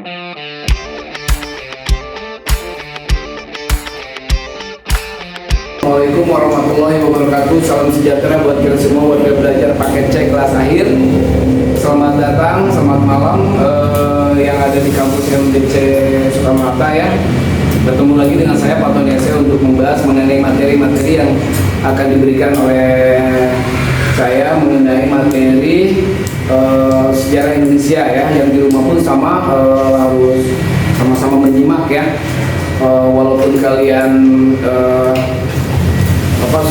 Assalamualaikum warahmatullahi wabarakatuh. Salam sejahtera buat kita semua warga belajar paket C kelas akhir. Selamat datang, selamat malam yang ada di kampus MDC Sukamata ya. Bertemu lagi dengan saya Pak Tony Ese untuk membahas mengenai materi-materi yang akan diberikan oleh saya mengenai materi sejarah Indonesia ya. Yang di rumah pun sama harus sama-sama menyimak ya. Walaupun kalian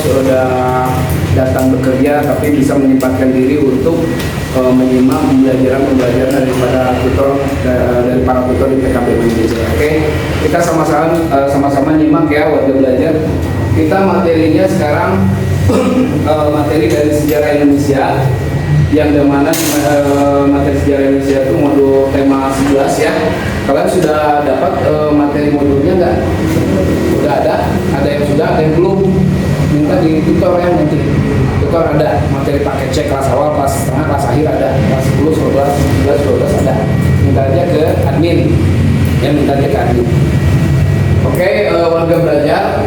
sudah datang bekerja, tapi bisa menyempatkan diri untuk menyimak pembelajaran daripada tutor dari para tutor di PKP Indonesia. Oke, kita sama-sama nyimak ya warga belajar. Kita materinya sekarang materi dari sejarah Indonesia, yang dimana materi sejarah Indonesia itu modul tema 11 ya. Kalian sudah dapat materi modulnya nggak? Udah ada yang sudah, ada yang belum. Minta di tutor ya, nanti tutor ada materi paket C kelas awal, kelas setengah, kelas akhir ada, kelas 10, 11, 12 ada. Minta aja ke admin, minta aja ke admin. Oke, warga belajar,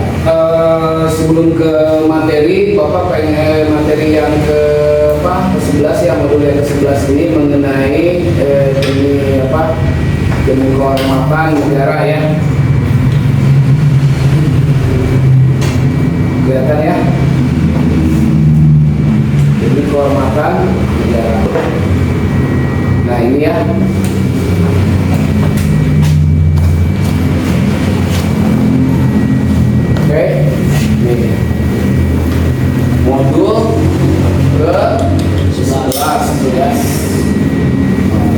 sebelum ke materi, Bapak pengen materi yang ke-11 ya, modul yang ke-11 ini mengenai demi kehormatan negara ya. Kelihatan ya, demi kehormatan negara. Nah ini ya, oke, ini modul ke-11 ya.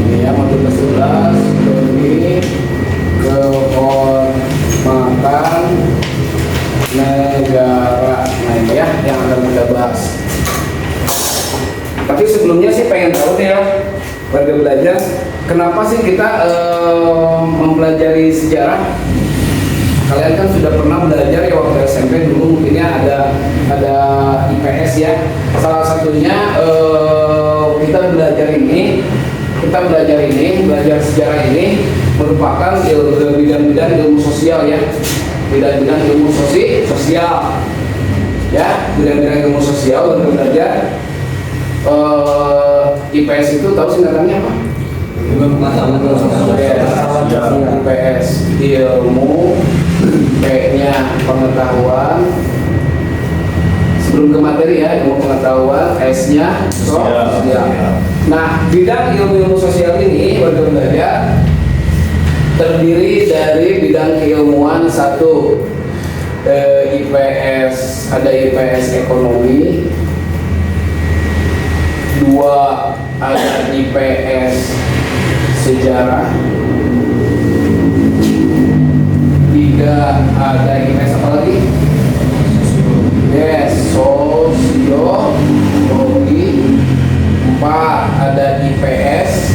Ini ya modul ke-11 demi kehormatan negara. Nah ini ya yang akan kita bahas. Tapi sebelumnya sih pengen tahu nih ya warga belajar, kenapa sih kita mempelajari sejarah? Kalian kan sudah pernah belajar ya waktu SMP dulu, mungkinnya ada IPS ya. Salah satunya kita belajar sejarah ini merupakan bidang-bidang ilmu sosial ya. Bidang-bidang ilmu sosial ya, bidang-bidang ilmu sosial untuk belajar. IPS itu tahu singkatannya apa? IPS ilmu, P-nya pengetahuan. Sebelum ke materi ya, ilmu pengetahuan, S-nya sosial. Nah, bidang ilmu sosial ini warga belajar terdiri dari bidang keilmuan. Satu, IPS, ada IPS ekonomi. Dua, ada IPS sejarah. Tiga, ada IPS apa lagi? Yes, sosiologi. Empat, ada IPS.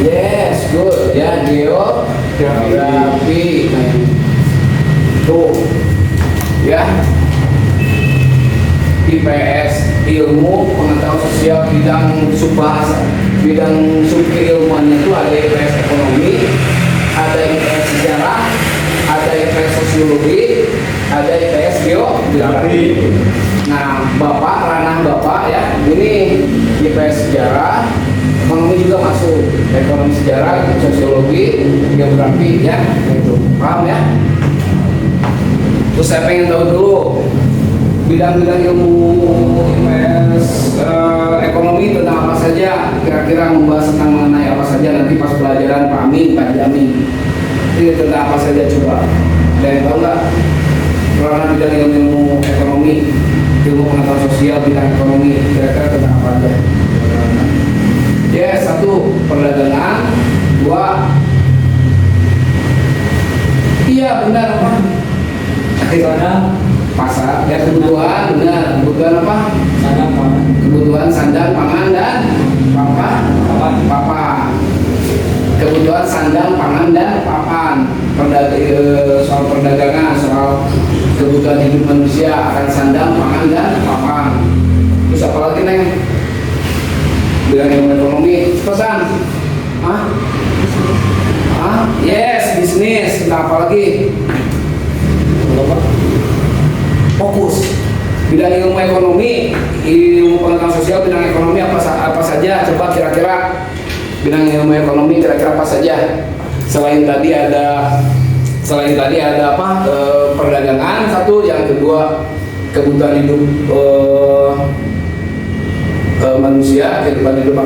Yes, good. Ya, geografi. Tuh, ya. IPS ilmu pengetahuan sosial, bidang subbahasa, bidang subkeilmuannya itu ada IPS ekonomi, ada IPS sejarah, ada IPS sosiologi, ada IPS geografi. Nah, ranah Bapak ya, ini IPS sejarah, ekonomi juga masuk, ekonomi sejarah, sosiologi, geografi ya, itu paham ya. Terus saya pengen tahu dulu bidang-bidang ilmu IPS ekonomi tentang apa saja, kira-kira membahas tentang mengenai apa saja nanti pas pelajaran Pak Amin, Pak Jamin. Ini tentang apa saja coba? Ada yang tahu nggak? Ranah bidang ilmu ekonomi, ilmu pengetahuan sosial bidang ekonomi, kira-kira tentang apa aja? Yes, satu, perdagangan. Dua, iya benar apa? Pasar. Ya, kebutuhan, benar. Kebutuhan apa? Sandang pangan. Kebutuhan sandang, pangan dan papan. Kebutuhan sandang, pangan dan papan. Soal perdagangan, soal kebutuhan hidup manusia akan sandang, pangan dan papan. Terus apa lagi Neng? Bidang ilmu ekonomi, pesan Hah? Hah? Yes, bisnis. Tentang apa lagi? Fokus. Bidang ilmu ekonomi, ilmu pengetahuan sosial, bidang ekonomi apa saja? Coba kira-kira bidang ilmu ekonomi kira-kira apa saja? Selain tadi ada apa? Perdagangan satu, yang kedua kebutuhan hidup manusia, kehidupan hidup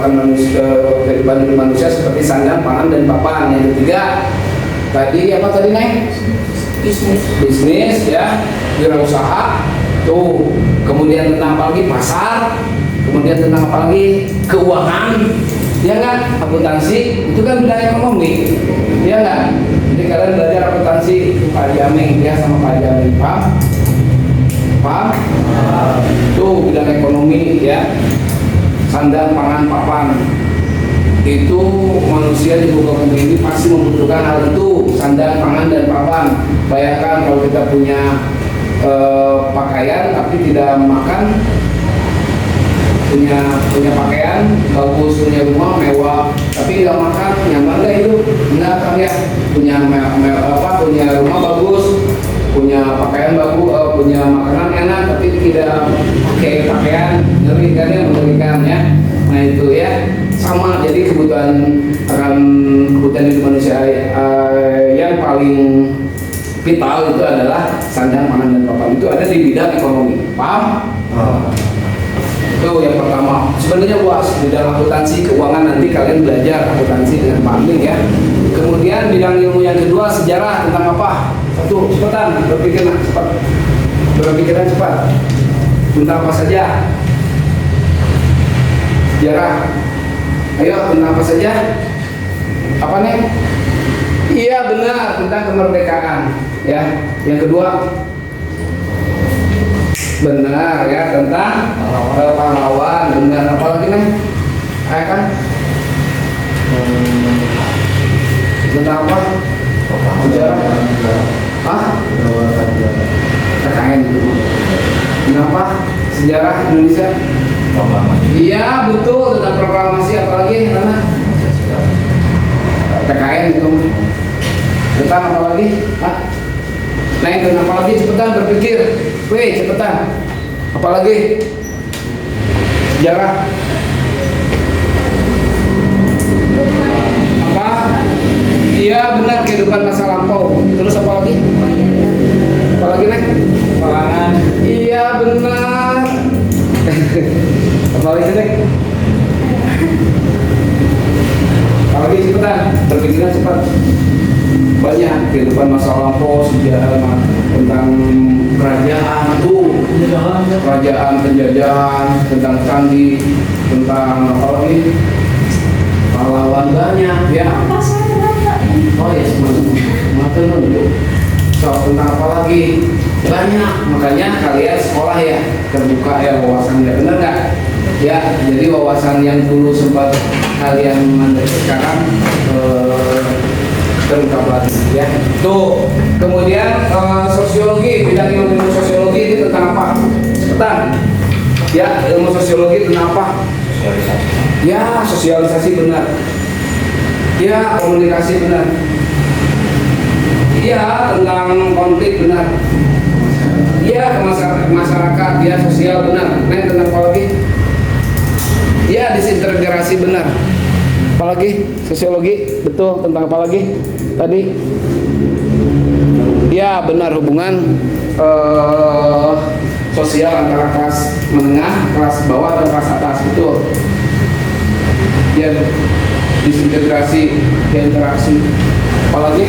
manusia seperti sandang, pangan, dan papan. Yang ketiga tadi apa tadi Neng? Bisnis ya, wirausaha tuh. Kemudian tentang apa lagi? Pasar. Kemudian tentang apa lagi? Keuangan, ya nggak? Akuntansi itu kan bidang ekonomi, ya nggak? Jadi kalian belajar akuntansi Pak Jaming ya, sama Pak Jaming, paham? Tuh bidang ekonomi ya, sandang, pangan, papan. Itu manusia di muka bumi ini pasti membutuhkan hal itu, sandang, pangan, dan papan. Bayangkan kalau kita punya pakaian tapi tidak makan, punya pakaian bagus, punya rumah mewah tapi tidak makan, nyaman nggak hidup? Enggak kan ya. Punya rumah bagus, punya pakaian bagus, punya makanan enak tapi tidak pakai pakaian, ngeri kan ya, mengerikan ya. Nah itu ya, sama. Jadi kebutuhan hidup manusia yang paling vital itu adalah sandang, pangan, dan papan. Itu ada di bidang ekonomi, paham? Itu yang pertama. Sebenarnya luas, bidang akuntansi, keuangan, nanti kalian belajar akuntansi dengan panding ya. Kemudian bidang ilmu yang kedua, sejarah. Tentang apa? Satu, cepetan, berpikiran cepat. Tentang apa saja? Sejarah. Ayo, tentang apa saja? Apa nih? Iya benar, tentang kemerdekaan ya. Yang kedua benar ya, tentang pahlawan. Benar. Apa lagi nih? Ayo kan? Tentang apa? Sejarah. Hah? KKN. Kenapa? Sejarah Indonesia. Iya betul, tentang proklamasi. Apalagi mana? PKN itu. Tentang apa lagi? Hah? Nah, tentang apa lagi? Cepetan berpikir. Weh, cepetan. Apa lagi? Sejarah. Apa? Iya benar, kehidupan masa lampau. Terus apa lagi? Apa lagi nih? Pangan. Iya benar. Apa lagi nih? Apalagi cepetan, berpikiran cepat. Banyak kehidupan masa lampau, sejarah tentang kerajaan tuh, kerajaan penjajahan, tentang candi, tentang apa lagi? Pahlawan banyak ya. Oh ya semacam itu. So, tentang apa lagi? Banyak. Makanya kalian sekolah ya terbuka ya wawasannya, benar nggak? Ya, jadi wawasan yang dulu sempat kalian sekarang terungkap lagi ya. Tuh, kemudian sosiologi, bidang ilmu sosiologi itu tentang apa? Cepetan. Ya, ilmu sosiologi tentang apa? Sosialisasi. Ya, sosialisasi benar. Ya, komunikasi benar. Ya, tentang konflik benar. Ya, masyarakat, ya sosial benar. Nah, tentang apa lagi? Ya, disintegrasi benar. Apalagi sosiologi betul, tentang apa lagi tadi? Ya benar, hubungan sosial antara kelas menengah, kelas bawah, dan kelas atas, betul. Ya disintegrasi, interaksi. Apalagi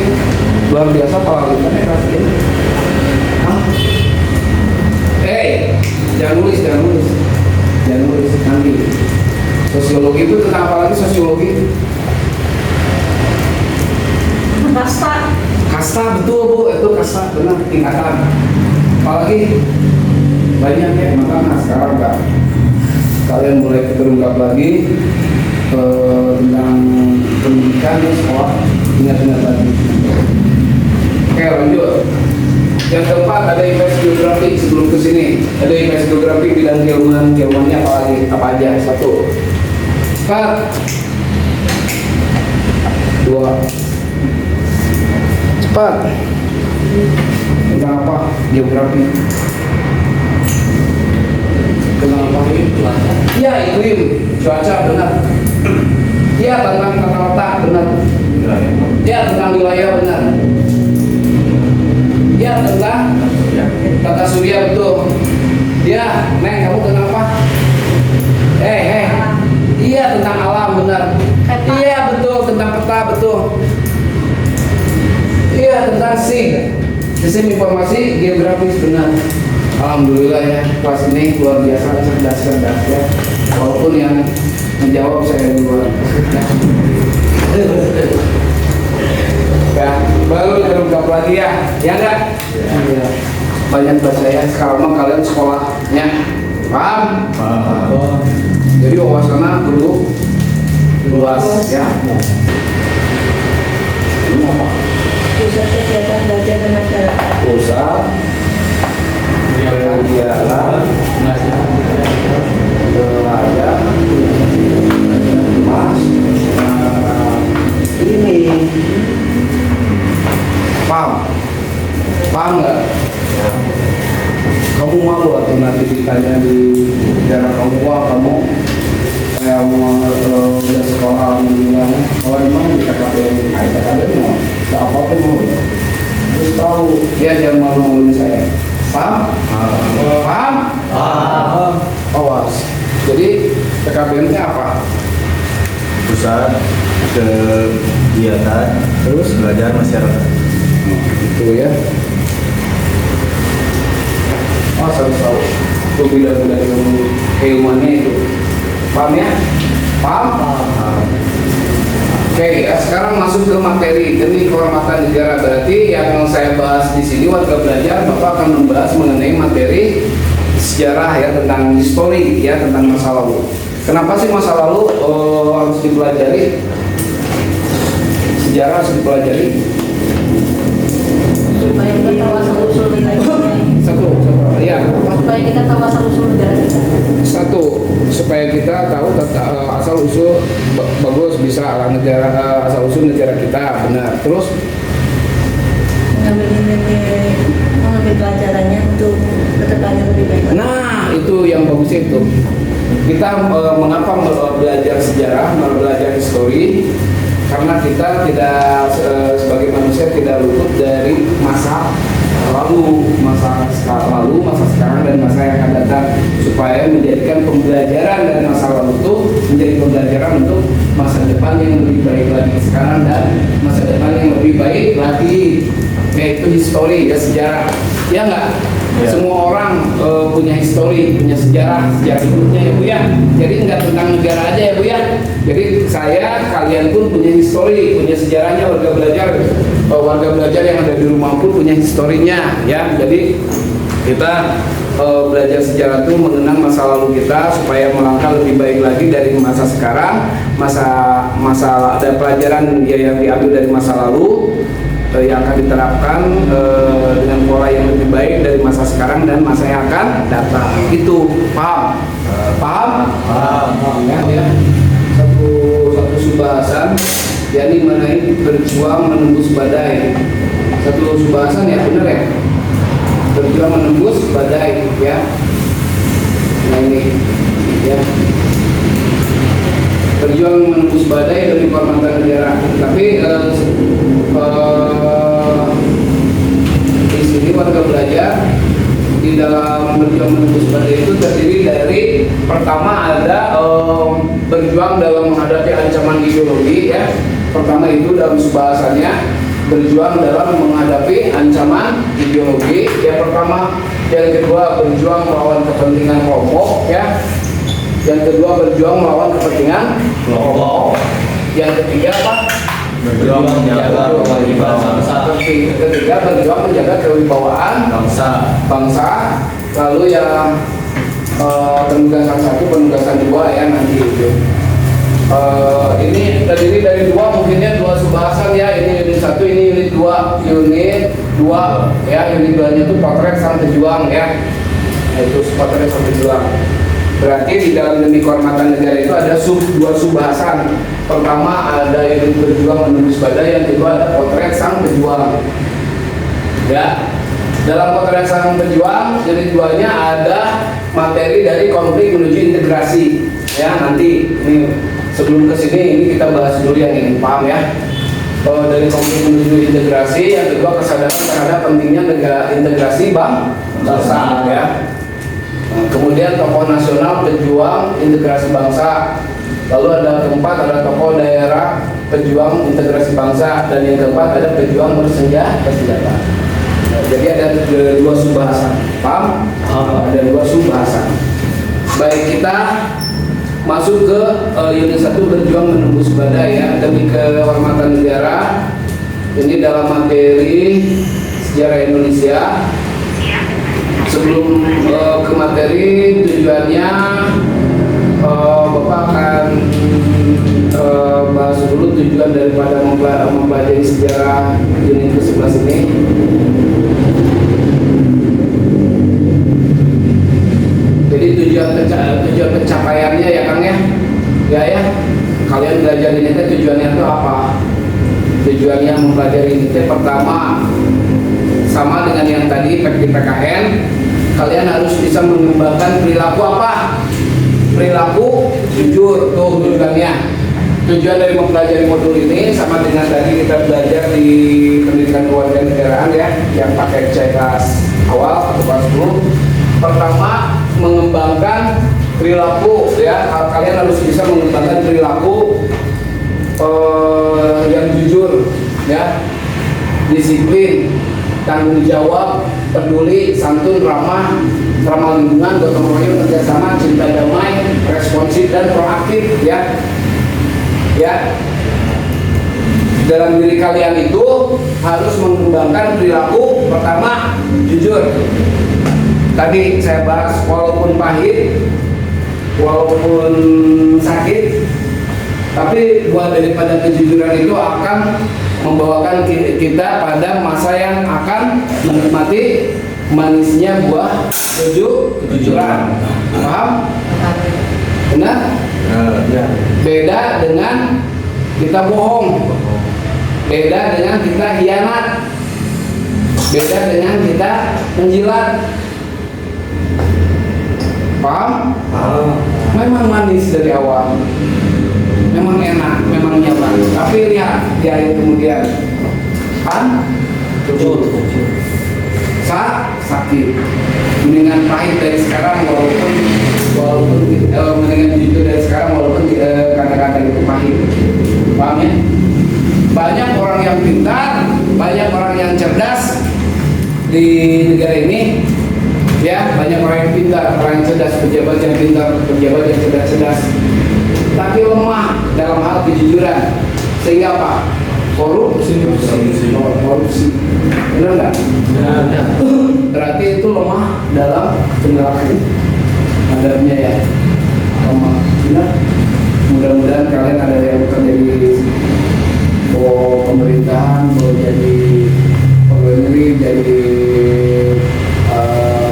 luar biasa, apalagi kan ini. Jangan nulis nanti. Sosiologi itu tentang apa lagi? Sosiologi kasta, betul Bu, itu kasta benar, tingkatan. Apalagi banyak ya, makanya sekarang enggak, kalian mulai terungkap lagi tentang pendidikan di sekolah, ingat-ingat lagi. Oke, lanjut. Yang keempat ada IPS geografi. Sebelum ke sini ada IPS geografi, bidang keilmuannya apa aja? Satu. Cut. 2. Cepat. Tentang apa? Geografi. Tentang apa? Iya, iklim, cuaca, benar. Iya, tentang tata letak, benar. Iya, tentang wilayah, benar. Iya, tentang tata surya, betul. Iya, Neng, kamu tentang apa? Iya, tentang alam, benar. Iya, betul, tentang peta, betul. Iya, tentang sistem informasi geografis, benar. Alhamdulillah ya, kelas ini luar biasa cerdas ya. Walaupun yang menjawab saya duluan. Ya, baru terungkap lagi ya, ya enggak? Iya. Banyak bahasa ya, sekarang kalian sekolahnya paham? Paham. Jadi wawasannya perlu luas ya. Ini apa? Pusat Kegiatan Belajar dan Masyarakat. Pusat kegiatan belajar mas ini paham nggak? Kamu malu atau nanti ditanya di daerah kamu, wah kamu kayak udah sekolah bilang, kalau emang kita KPM mau nggak apa-apa mau terus tahu dia jangan malu-maluin saya. Paham? Paham? Awas. Jadi PKBM-nya apa? Pusat kegiatan terus belajar masyarakat. Itu ya. Harus tahu bidang-bidang keilmuannya itu. Paham ya? Paham? Oke, ya, sekarang masuk ke materi demi kehormatan negara. Berarti yang saya bahas di sini warga belajar, Bapak akan membahas mengenai materi sejarah ya, tentang histori ya, tentang masa lalu. Kenapa sih masa lalu harus dipelajari? Sejarah harus dipelajari. Supaya kita tahu asal usul negara kita. Ya. Supaya kita tahu asal usul negara kita. Satu, supaya kita tahu asal usul bagus bisa negara asal usul negara kita benar. Terus mengambil pelajarannya untuk kedepannya lebih baik. Nah, itu yang bagus itu. Kita mengapa belajar sejarah, belajar histori? Karena kita tidak sebagai manusia tidak luput dari masa lalu, masa sekarang dan masa yang akan datang, supaya menjadikan pembelajaran dari masa lalu itu menjadi pembelajaran untuk masa depan yang lebih baik lagi sekarang dan masa depan yang lebih baik lagi, yaitu histori ya, sejarah ya enggak? Ya. Semua orang punya histori, punya sejarah hidupnya ya Bu ya. Jadi enggak tentang negara aja ya Bu ya. Jadi kalian pun punya histori, punya sejarahnya. Warga belajar yang ada di rumah pun punya historinya ya. Jadi kita belajar sejarah itu mengenang masa lalu kita supaya melangkah lebih baik lagi dari masa sekarang. Masa ada pelajaran yang diambil dari masa lalu yang akan diterapkan dengan pola yang lebih baik dari masa sekarang dan masa yang akan datang. Itu paham? Paham ya. Satu subbahasan yakni mengenai berjuang menembus badai. Satu subbahasan ya, benar ya, berjuang menembus badai ya. Nah ini ya, berjuang menembus badai demi kehormatan negara. Tapi di sini warga belajar di dalam berjuang menembus badai itu terdiri dari pertama ada berjuang dalam menghadapi ancaman ideologi ya. Pertama itu dalam subbahasannya berjuang dalam menghadapi ancaman ideologi yang pertama. Yang kedua berjuang melawan kepentingan kelompok ya. Yang kedua berjuang melawan kepentingan kelompok. Yang ketiga apa? Berjuang menjaga kewibawaan bangsa. Ketiga berjuang menjaga kewibawaan bangsa. Lalu yang penugasan 1, penugasan 2 ya nanti itu. Ini terdiri dari mungkinnya dua subbahasan ya. Ini unit 1, ini unit 2. Unit 2 ya, unit 2 nya itu potret sang pejuang ya. Itu potret sang pejuang. Berarti di dalam demi kehormatan negara itu ada dua subbahasan. Pertama ada unit berjuang menembus badai, yang kedua ada potret sang pejuang. Ya, dalam potret sang pejuang jadi duanya ada materi dari konflik menuju integrasi. Ya, nanti ini sebelum ke sini ini kita bahas dulu yang ini, paham ya? Dari konflik menuju integrasi, yang kedua kesadaran terhadap pentingnya integrasi bangsa ya. Kemudian tokoh nasional pejuang integrasi bangsa, lalu ada keempat ada tokoh daerah pejuang integrasi bangsa, dan yang keempat ada pejuang bersenjata. Jadi ada dua subbahasan, paham? Ada dua subbahasan. Baik, kita masuk ke unit 1 berjuang menembus badai ya, demi kehormatan negara. Ini dalam materi sejarah Indonesia. Sebelum ke materi tujuannya, Bapak akan bahas dulu tujuan daripada mempelajari sejarah unit ke-11 ini. Jadi tujuan pencapaiannya ya Kang ya, kalian belajar ini tujuannya itu apa? Tujuannya mempelajari ini pertama sama dengan yang tadi di PKN, kalian harus bisa mengembangkan perilaku apa? Perilaku jujur, tuh tujuannya. Tujuan dari mempelajari modul ini sama dengan tadi kita belajar di pendidikan kewarganegaraan ya, yang pakai kelas awal atau kelas 10. Pertama, mengembangkan perilaku ya, kalian harus bisa mengembangkan perilaku yang jujur ya, disiplin, tanggung jawab, peduli, santun, ramah lingkungan, gotong royong, kerjasama, cinta damai, responsif dan proaktif ya. Dalam diri kalian itu harus mengembangkan perilaku pertama jujur. Tadi saya bahas walaupun pahit, walaupun sakit, tapi buah daripada kejujuran itu akan membawakan kita pada masa yang akan menikmati manisnya buah kejujuran. Paham? Benar? Ya. Beda dengan kita bohong, beda dengan kita hianat, beda dengan kita menjilat. Paham? Memang manis dari awal, memang enak, memang nyaman, tapi lihat di akhir kemudian sakit. Mendingan pahit dari sekarang walaupun mendingan jujur dari sekarang walaupun kata-kata itu pahit. Paham ya? Banyak orang yang pintar, banyak orang yang cerdas di negara ini ya, banyak orang yang pintar, orang yang cerdas, pejabat yang pintar, pejabat yang cerdas, tapi lemah dalam hal kejujuran, sehingga apa? Korupsi. Benar nggak? Berarti itu lemah dalam penerapan adabnya ya, lemah. Benar? Mudah-mudahan kalian ada yang bekerja di pemerintahan, mau jadi pegawai negeri, jadi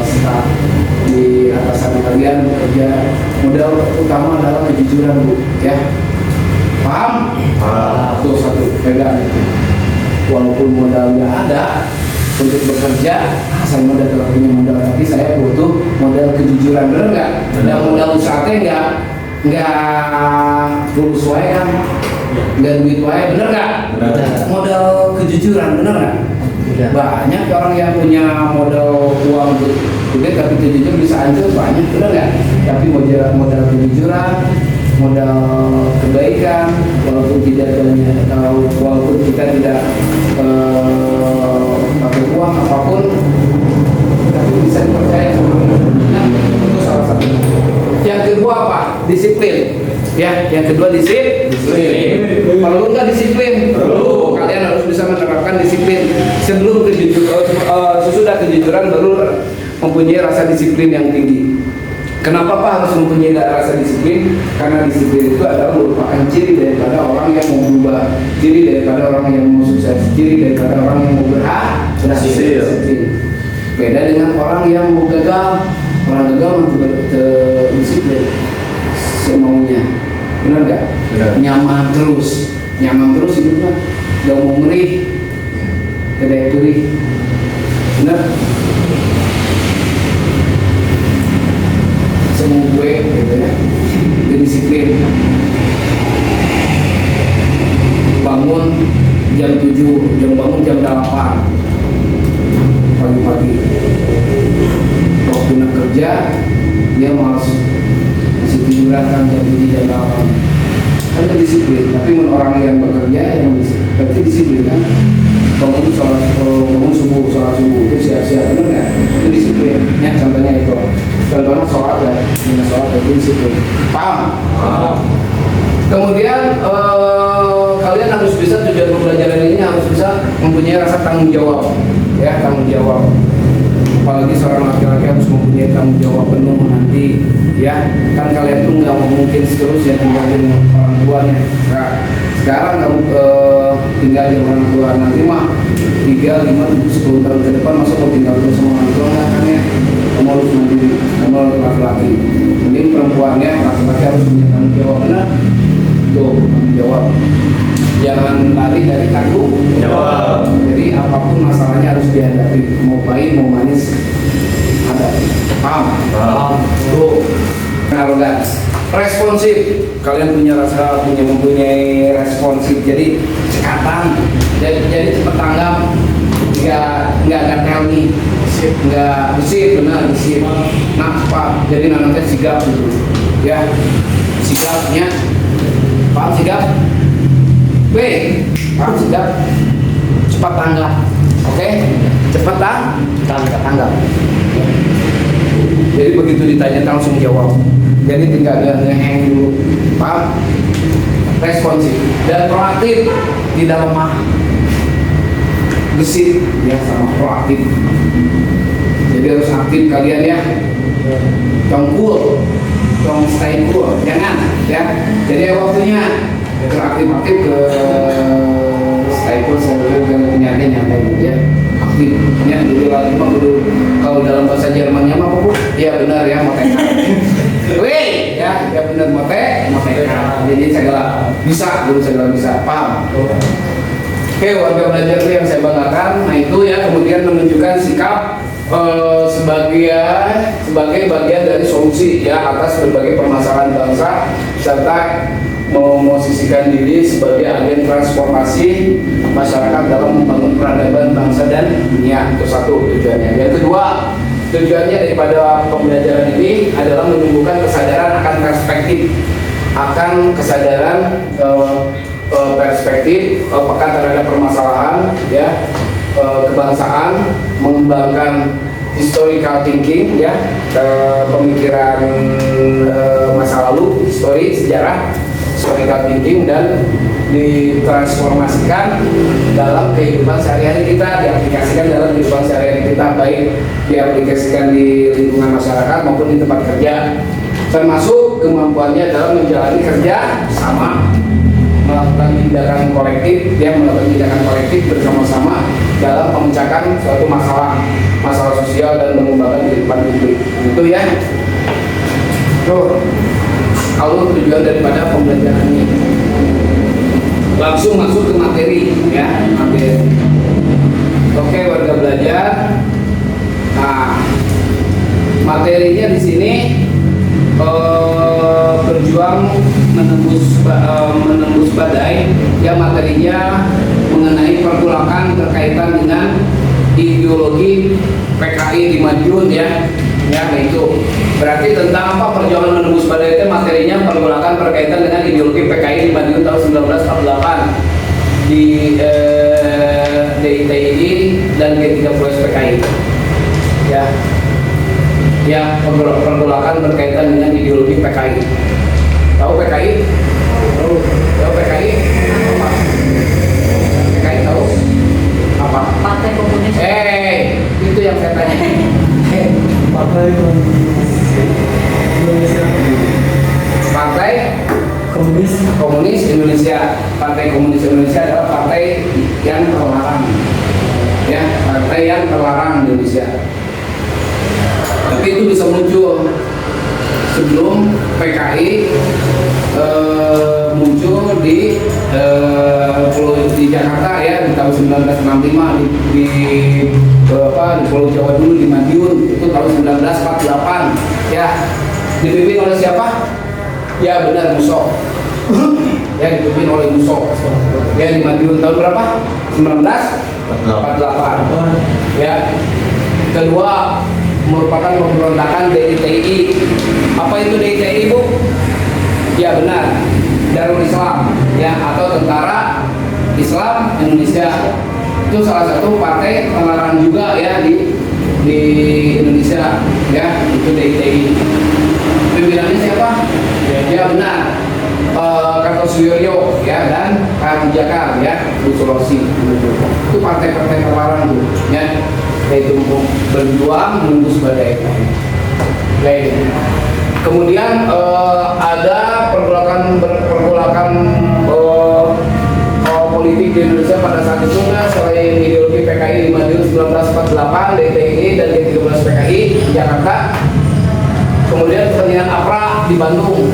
staf di atasan kalian bekerja, modal utama adalah kejujuran Bu ya. Paham? Tuh satu pegang itu. Walaupun modal nggak ada untuk bekerja, saya modal kalau punya modal, tapi saya butuh modal kejujuran, benar nggak? Dan modal usahanya nggak lulus wae kan, nggak duit wae, benar nggak? Modal kejujuran, benar nggak? Banyak orang yang punya modal uang gede tapi jujur bisa hancur, banyak, benar nggak? Tapi modal kejujuran, modal kebaikan, walaupun tidak banyak atau walaupun kita tidak pakai uang apapun, tapi bisa dipercaya sama orang. Itu salah satu. Yang kedua apa? Disiplin. Ya, yang kedua disiplin. Perlu nggak disiplin? Perlu. Kalian harus bisa menerapkan disiplin. Sebelum sesudah kejujuran baru mempunyai rasa disiplin yang tinggi. Kenapa Pak harus mempunyai rasa disiplin? Karena disiplin itu adalah merupakan ciri daripada orang yang mau berubah, ciri daripada orang yang mau sukses, ciri daripada orang yang mau berhasil. Beda dengan orang yang mau gagal, Orang gagal mah disiplin semaunya, benar nggak? Benar. Nyaman terus itu mah nggak mau merih, kedai perih, benar? Semua gue gitu ya, disiplin. Bangun jam 7, bangun jam 8 pagi-pagi. Waktu nak kerja dia malas masih tiduran kan jam 7 jam 8. Kan itu disiplin. Tapi menurut orang yang bekerja yang berarti disiplin kan. Bangun subuh itu siap-siap, benar nggak? Itu disiplin. Ya contohnya itu. Contohnya sholat ya, sholat itu disiplin. Paham? Kemudian kalian harus bisa, tujuan pembelajaran ini harus bisa mempunyai rasa tanggung jawab, ya, tanggung jawab. Apalagi seorang laki-laki harus mempunyai tanggung jawab penuh nanti, ya. Kan kalian tuh nggak mungkin seterusnya tinggalin orang tuanya. Nah, sekarang kamu tinggalin orang tua, nanti mah 3, 5, 10 tahun ke depan masa mau tinggal terus sama orang tua nggak kan ya? Kamu harus mandiri, kamu harus laki-laki. Mending perempuannya, laki-laki harus punya tanggung jawab, benar? Tuh, tanggung jawab. Jangan lari dari tanggung jawab. Jadi apapun masalahnya harus dihadapi, mau pahit mau manis ada. Paham? Tuh, arogan, responsif. Kalian punya mempunyai responsif. Jadi cekatan, jadi cepat tanggap, nggak gatel nih, nggak gesit, benar gesit. Nah, Pak, jadi nanti sigap gitu, ya, sigapnya. Paham sigap? Paham sigap? Cepat tanggap, oke? Cepat tanggap. Jadi begitu ditanya langsung jawab. Jadi tinggal ngeheng dulu, paham? Responsif dan proaktif, tidak lemah, gesit, ya sama proaktif. Jadi harus aktif kalian ya. Don't stay cool, jangan ya. Jadi waktunya aktif ke stay cool sambil nyantai gitu ya. Aktif ya, dulu kalau dalam bahasa Jermannya mah apa? Iya benar ya, moteka. Wih, ya benar moteka. Jadi segala bisa, paham? Oke, warga belajar itu yang saya banggakan. Nah itu ya, kemudian menunjukkan sikap sebagai bagian dari solusi ya atas berbagai permasalahan bangsa, serta memosisikan diri sebagai agen transformasi masyarakat dalam membangun peradaban bangsa dan dunia. Itu satu tujuannya. Yang kedua, tujuannya daripada pembelajaran ini adalah menumbuhkan kesadaran akan perspektif, peka terhadap permasalahan ya, kebangsaan, mengembangkan historical thinking ya, pemikiran masa lalu, sejarah, historical thinking, dan ditransformasikan dalam kehidupan sehari-hari kita, diaplikasikan dalam kehidupan sehari-hari kita, baik diaplikasikan di lingkungan masyarakat maupun di tempat kerja, termasuk kemampuannya dalam menjalani kerja sama, melakukan tindakan kolektif bersama-sama dalam memecahkan suatu masalah sosial dan mengembangkan kehidupan publik. Itu ya. Tuh, kalau tujuan daripada pembelajaran ini. Langsung masuk ke materi ya, materi. Oke, warga belajar. Nah, materinya di sini berjuang menembus badai, ya materinya mengenai pergolakan berkaitan dengan ideologi PKI di Madiun ya. Ya, itu berarti tentang apa perjuangan menembus badai itu, materinya pergolakan berkaitan dengan ideologi PKI di Madiun tahun 1948 di DITII dan G30S PKI ya. Ya, pergolakan berkaitan dengan ideologi PKI. Tahu PKI? Tahu PKI? Apa? PKI tahu? Apa? Partai Komunis. Itu yang saya tanya. Partai Komunis Indonesia. Partai Komunis Indonesia adalah partai yang terlarang. Ya, partai yang terlarang di Indonesia. Tapi itu bisa muncul sebelum PKI muncul di Jakarta ya di tahun 1965 di Pulau Jawa dulu di Madiun itu tahun 1948 ya. Dipimpin oleh siapa? Ya benar, Musso. Ya dipimpin oleh Musso. Ya di Madiun tahun berapa? 1948. Ya. Kedua merupakan pemberontakan DITI. Apa itu DITI, Bu? Ya benar, Darul Islam ya atau Tentara Islam Indonesia. Itu salah satu partai pelarang juga ya di Indonesia ya, itu DITI. Pimpinannya siapa? Ya benar, Kartosuwiryo ya dan K. Jakar ya, di Sulawesi. Itu partai-partai terlarang tuh ya, yaitu berjuang menembus badai. Baik. Kemudian ada pergolakan politik di Indonesia pada saat itu kan, selain ideologi PKI di Madiun 1948, DTI dan D13 PKI di Jakarta. Kemudian kepentingan APRA di Bandung.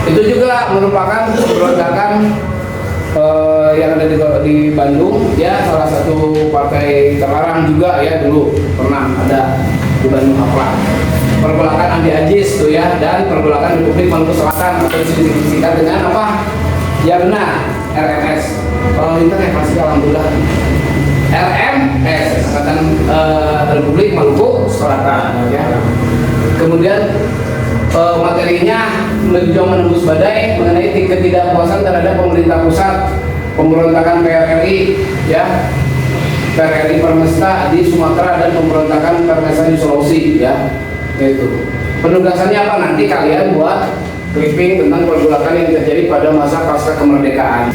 Itu juga merupakan pemberontakan yang ada di Bandung ya, salah satu partai terlarang juga ya, dulu pernah ada di Bandung APRA. Pergolakan Andi Ajis tuh ya, dan pergolakan Republik Maluku Selatan atau disingkat dengan apa? Ya benar, RMS. Kalau Lintan ya pasti alhamdulillah. RMS Angkatan Republik Maluku Selatan ya. Kemudian materinya berjuang menembus badai mengenai ketidakpuasan terhadap pemerintah pusat, pemberontakan PRRI ya, PRRI Permesta di Sumatera dan pemberontakan Permesta di Sulawesi ya. Itu penugasannya apa, nanti kalian buat clipping tentang pergolakan yang terjadi pada masa pasca kemerdekaan.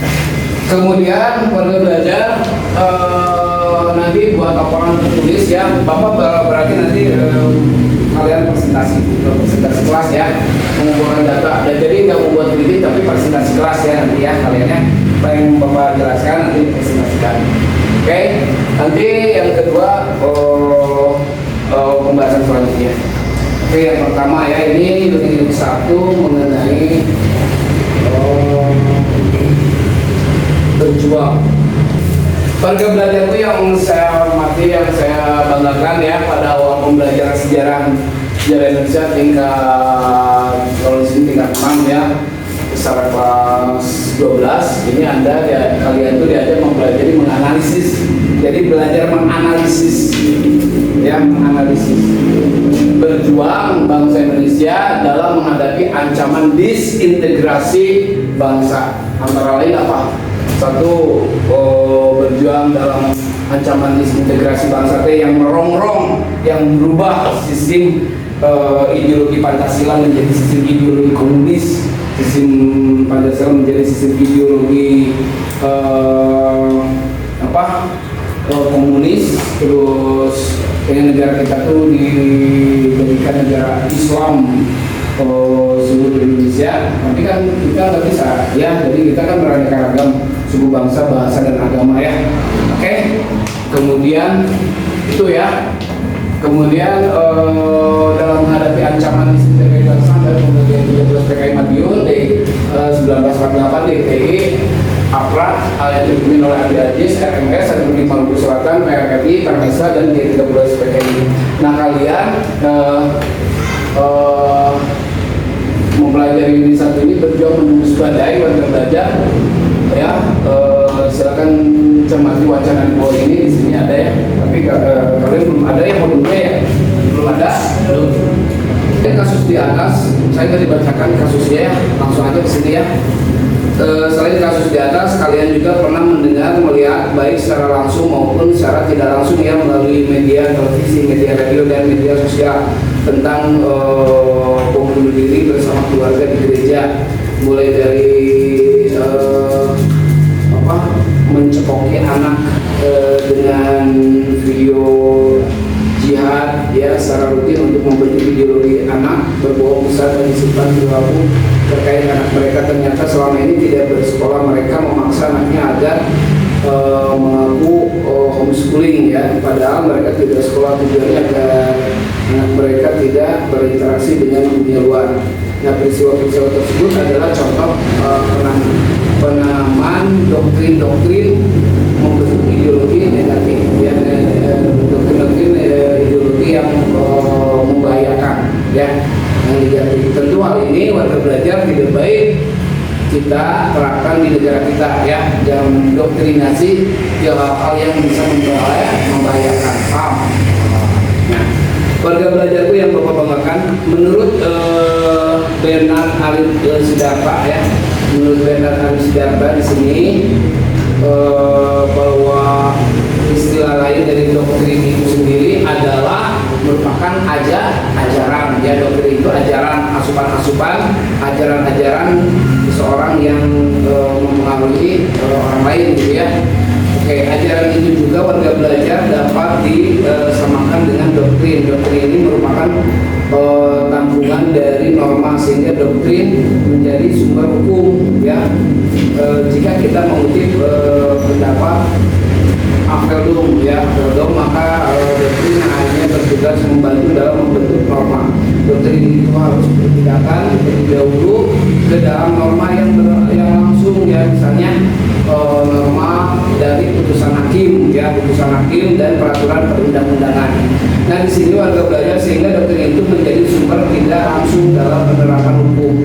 Kemudian warga belajar nanti buat laporan tertulis ya, Bapak berarti nanti kalian presentasi kelas ya, mengumpulkan data. Dan jadi nggak membuat kritik tapi presentasi kelas ya nanti ya kalian ya, apa yang Bapak jelaskan nanti presentasikan. Oke, nanti yang kedua pembahasan selanjutnya. Oke, yang pertama ya, ini unit 1 mengenai berjuang. Warga belajar itu yang saya hormati, yang saya banggakan ya, pada awal pembelajaran sejarah Indonesia tingkat, kalau di sini tingkat 6 ya, secara kelas 12, ini Anda ya, kalian tuh diajar mempelajari menganalisis. Jadi belajar menganalisis ya, menganalisis berjuang bangsa Indonesia dalam menghadapi ancaman disintegrasi bangsa. Antara lain apa? Satu, berjuang dalam ancaman disintegrasi bangsa yang merongrong, yang berubah sistem ideologi Pancasila menjadi sistem ideologi komunis, sistem Pancasila menjadi sistem ideologi komunis, terus dengan negara kita tuh dijadikan negara Islam seluruh Indonesia. Tapi kan kita nggak bisa ya, jadi kita kan beraneka ragam suku, bangsa, bahasa dan agama ya. Oke. Kemudian itu ya. Kemudian dalam menghadapi ancaman disintegrasi dari pembagian 13 PKI Madiun di 1948 DTI, APRA yang dipimpin oleh Andi Ajis, RMS, Republik Maluku Selatan, PRRI, Permesa, dan D13 PKI. Nah kalian mempelajari unit 1 ini, berjuang menembus badai, warga belajar ya. Silakan cermati wacana di bawah ini, di sini ada ya, tapi kalian belum ada yang modulnya ya, belum ada. Kasus di atas saya tadi bacakan kasusnya ya, langsung aja ke sini ya. Selain kasus di atas, kalian juga pernah mendengar, melihat baik secara langsung maupun secara tidak langsung ya, melalui media televisi, media radio, dan media sosial tentang bom bunuh diri bersama keluarga di gereja, mulai dari mencekoki anak dengan video jihad ya secara rutin untuk membentuk ideologi anak, berbohong besar dan disimpan perilaku terkait anak mereka. Ternyata selama ini tidak bersekolah, mereka memaksa anaknya agar mengaku homeschooling ya, padahal mereka tidak sekolah, tujuannya agar anak mereka tidak berinteraksi dengan dunia luar. Nah, peristiwa-peristiwa tersebut adalah contoh penamaan doktrin-doktrin membentuk ideologi negatif, ya, doktrin-doktrin ideologi yang membahayakan, ya, yang negatif. Tentu hal ini warga belajar tidak baik kita terapkan di negara kita, ya, jangan mendoktrinasi hal-hal yang bisa membahayakan. Paham? Nah, warga belajarku yang Bapak banggakan, menurut Bernard Arif Sidarta, ya, menurut Bernard Arif Sidarta di sini bahwa istilah lain dari doktrin itu sendiri adalah merupakan ajaran, ya, doktrin itu ajaran, asupan-asupan, ajaran-ajaran seseorang yang mempengaruhi orang lain, gitu ya. Oke, ajaran itu juga warga belajar dapat disamakan dengan doktrin. Doktrin ini merupakan tanggungan dari norma, sehingga doktrin menjadi sumber hukum, ya. Jika kita mengutip pendapat Apeldum, ya, Apeldum, maka doktrin hanya bertugas membantu dalam membentuk norma. Doktrin itu harus bertindakan terlebih dahulu ke dalam norma yang langsung, ya, misalnya norma dari putusan hakim, ya, putusan hakim dan peraturan perundang-undangan. Nah, di sini warga belajar sehingga doktrin itu menjadi sumber tidak langsung dalam penerapan hukum.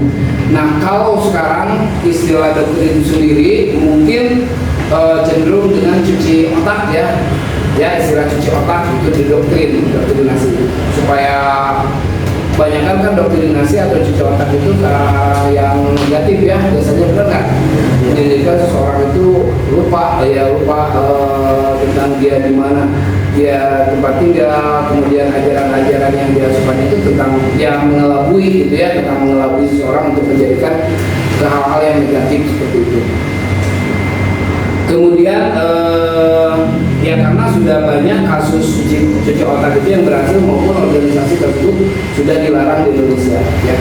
Nah, kalau sekarang istilah doktrin itu sendiri mungkin cenderung dengan cuci otak, ya, istilah cuci otak itu doktrinasi, supaya kebanyakan kan doktrinasi atau cuci otak itu yang negatif, ya, biasanya, benar nggak? Menjadikan seseorang itu lupa tentang dia di mana dia tempat tinggal, kemudian ajaran-ajaran yang dia asupan itu tentang yang mengelabui, gitu ya, tentang mengelabui seseorang untuk menjadikan ke hal-hal yang negatif seperti itu. Kemudian ya, karena sudah banyak kasus cuci otak itu yang berhasil maupun organisasi tersebut sudah dilarang di Indonesia, ya.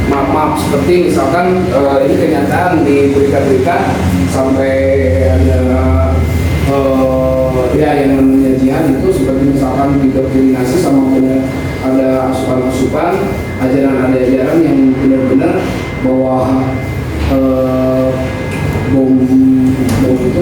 Maaf, seperti misalkan ini kenyataan di berita-berita sampai ada ya yang namanya jihad itu, seperti misalkan didoktrinasi sama punya ada asupan-asupan, ajaran-ajaran yang benar-benar bahwa bom itu